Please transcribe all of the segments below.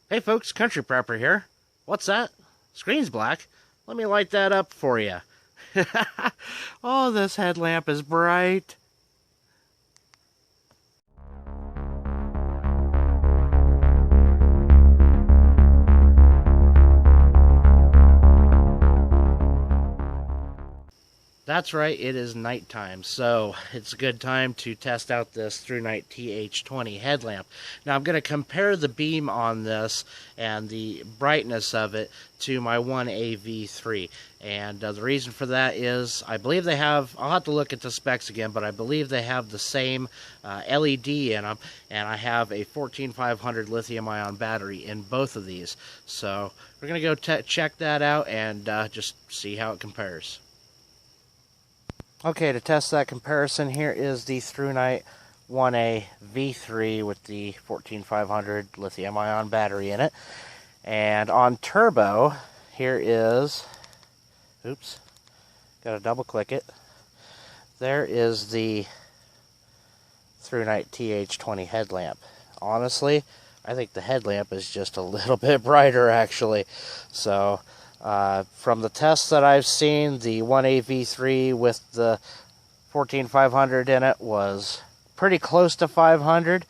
Hey folks, Country Prepper here. What's that? Screen's black. Let me light that up for you. Oh, this headlamp is bright. That's right, it is nighttime, so it's a good time to test out this Thrunite TH20 headlamp. Now I'm going to compare the beam on this and the brightness of it to my 1AV3. And the reason for that is I believe they have, I'll have to look at the specs again, but I believe they have the same LED in them, and I have a 14500 lithium-ion battery in both of these. So we're going to go check that out and just see how it compares. Okay, to test that comparison, here is the Thrunite 1A V3 with the 14500 lithium-ion battery in it. And on turbo, here is, oops, gotta double click it. There is the Thrunite TH20 headlamp. Honestly, I think the headlamp is just a little bit brighter actually. So, from the tests that I've seen, the 1AV3 with the 14500 in it was pretty close to 500.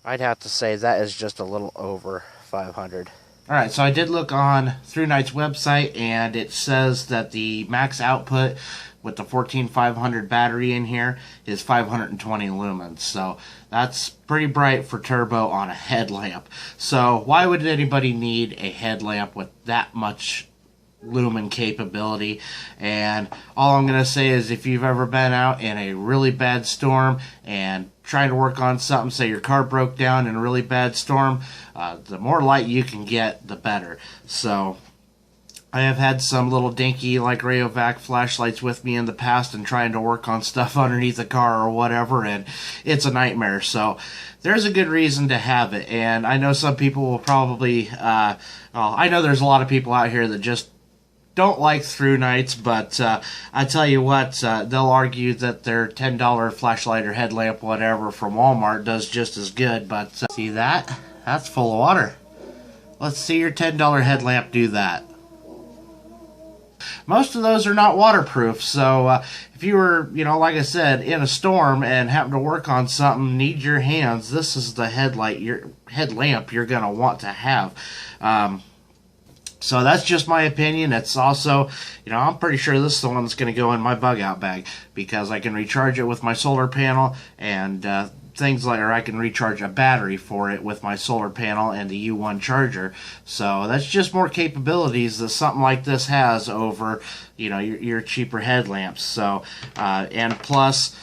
I'd have to say that is just a little over 500. Alright, so I did look on Thrunite's website, and it says that the max output with the 14500 battery in here is 520 lumens. So that's pretty bright for turbo on a headlamp. So why would anybody need a headlamp with that much lumen capability? And all I'm going to say is, if you've ever been out in a really bad storm and trying to work on something, say your car broke down in a really bad storm, the more light you can get, the better. So I have had some little dinky like Rayovac flashlights with me in the past and trying to work on stuff underneath the car or whatever, and it's a nightmare. So there's a good reason to have it. And I know some people will probably, I know there's a lot of people out here that just don't like Thrunites, but I tell you what, they'll argue that their $10 flashlight or headlamp, whatever, from Walmart does just as good. But see that? That's full of water. Let's see your $10 headlamp do that. Most of those are not waterproof, so if you were, like I said, in a storm and happen to work on something, need your hands, this is the headlamp you're going to want to have. So that's just my opinion. It's also, I'm pretty sure this is the one that's going to go in my bug out bag, because I can recharge it with my solar panel and things like, or I can recharge a battery for it with my solar panel and the U1 charger. So that's just more capabilities that something like this has over, your cheaper headlamps. So, and plus,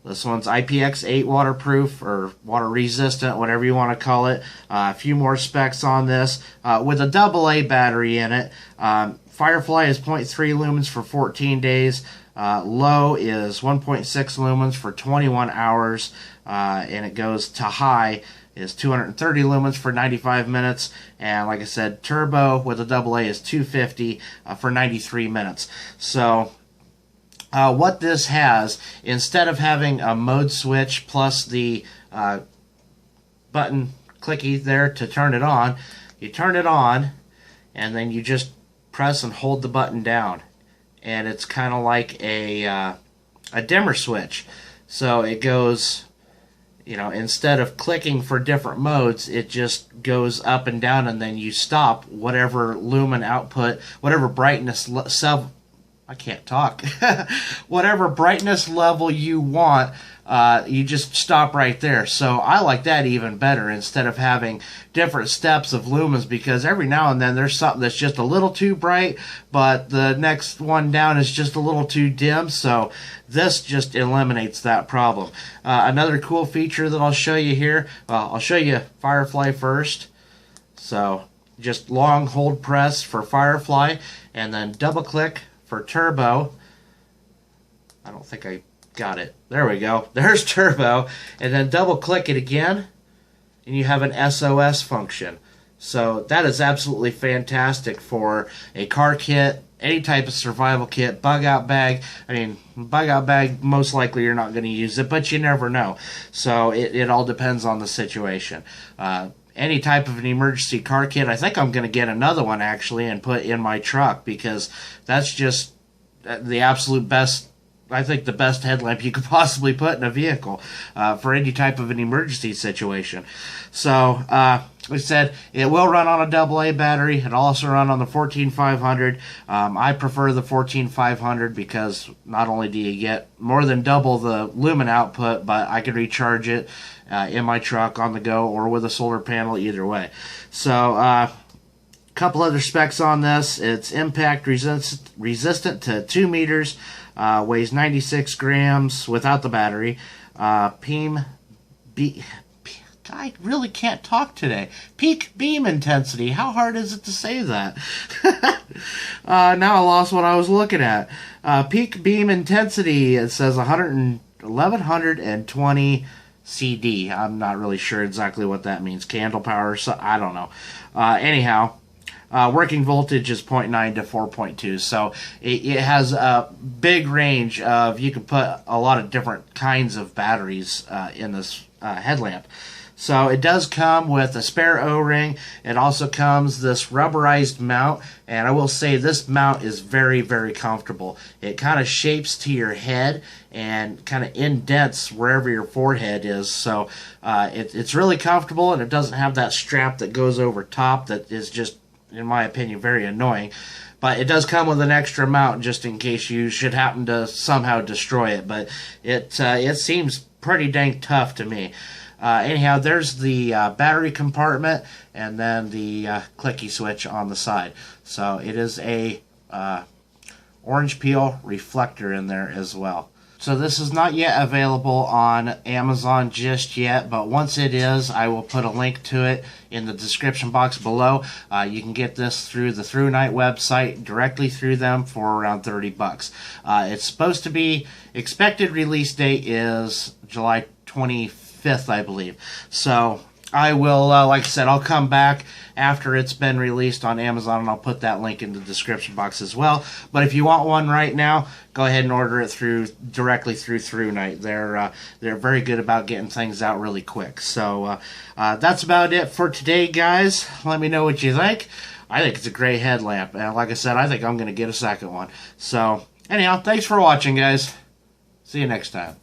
this one's IPX8 waterproof or water resistant, whatever you want to call it. A few more specs on this with a AA battery in it. Firefly is 0.3 lumens for 14 days. Low is 1.6 lumens for 21 hours. And it goes to high is 230 lumens for 95 minutes. And like I said, turbo with a AA is 250 for 93 minutes. So what this has, instead of having a mode switch plus the button clicky there to turn it on, you turn it on and then you just press and hold the button down, and it's kind of like a dimmer switch. So it goes, instead of clicking for different modes, it just goes up and down, and then you stop whatever lumen output, whatever brightness I can't talk. Whatever brightness level you want, you just stop right there. So I like that even better, instead of having different steps of lumens, because every now and then there's something that's just a little too bright, but the next one down is just a little too dim. So this just eliminates that problem. Another cool feature that I'll show you here, I'll show you Firefly first. So just long hold press for Firefly, and then double click for turbo. I don't think I got it. There we go. There's turbo. And then double click it again, and you have an SOS function. So that is absolutely fantastic for a car kit, any type of survival kit, bug out bag. I mean, bug out bag, most likely you're not going to use it, but you never know. So it all depends on the situation. any type of an emergency car kit. I think I'm going to get another one actually and put in my truck, because that's just the absolute best. I think the best headlamp you could possibly put in a vehicle for any type of an emergency situation. So, like I said, it will run on a AA battery. It'll also run on the 14500. I prefer the 14500 because not only do you get more than double the lumen output, but I can recharge it in my truck on the go or with a solar panel, either way. So, couple other specs on this. It's impact resistant to 2 meters, weighs 96 grams without the battery. I really can't talk today. Peak beam intensity. How hard is it to say that? Now I lost what I was looking at. Peak beam intensity, it says 1120 CD. I'm not really sure exactly what that means. Candle power, so I don't know. Anyhow, working voltage is 0.9 to 4.2, so it has a big range of, you can put a lot of different kinds of batteries in this headlamp. So it does come with a spare O-ring. It also comes this rubberized mount, and I will say this mount is very, very comfortable. It kind of shapes to your head and kind of indents wherever your forehead is, so it's really comfortable, and it doesn't have that strap that goes over top that is just, in my opinion, very annoying. But it does come with an extra mount just in case you should happen to somehow destroy it. But it seems pretty dang tough to me. Anyhow, there's the battery compartment and then the clicky switch on the side. So it is a orange peel reflector in there as well. So this is not yet available on Amazon just yet, but once it is, I will put a link to it in the description box below. You can get this through the Thrunite website, directly through them, for around 30 bucks. It's supposed to be, expected release date is July 25th, I believe. So I will, like I said, I'll come back after it's been released on Amazon, and I'll put that link in the description box as well. But if you want one right now, go ahead and order it directly through Thrunite. They're very good about getting things out really quick. So that's about it for today, guys. Let me know what you think. I think it's a great headlamp, and like I said, I think I'm going to get a second one. So anyhow, thanks for watching, guys. See you next time.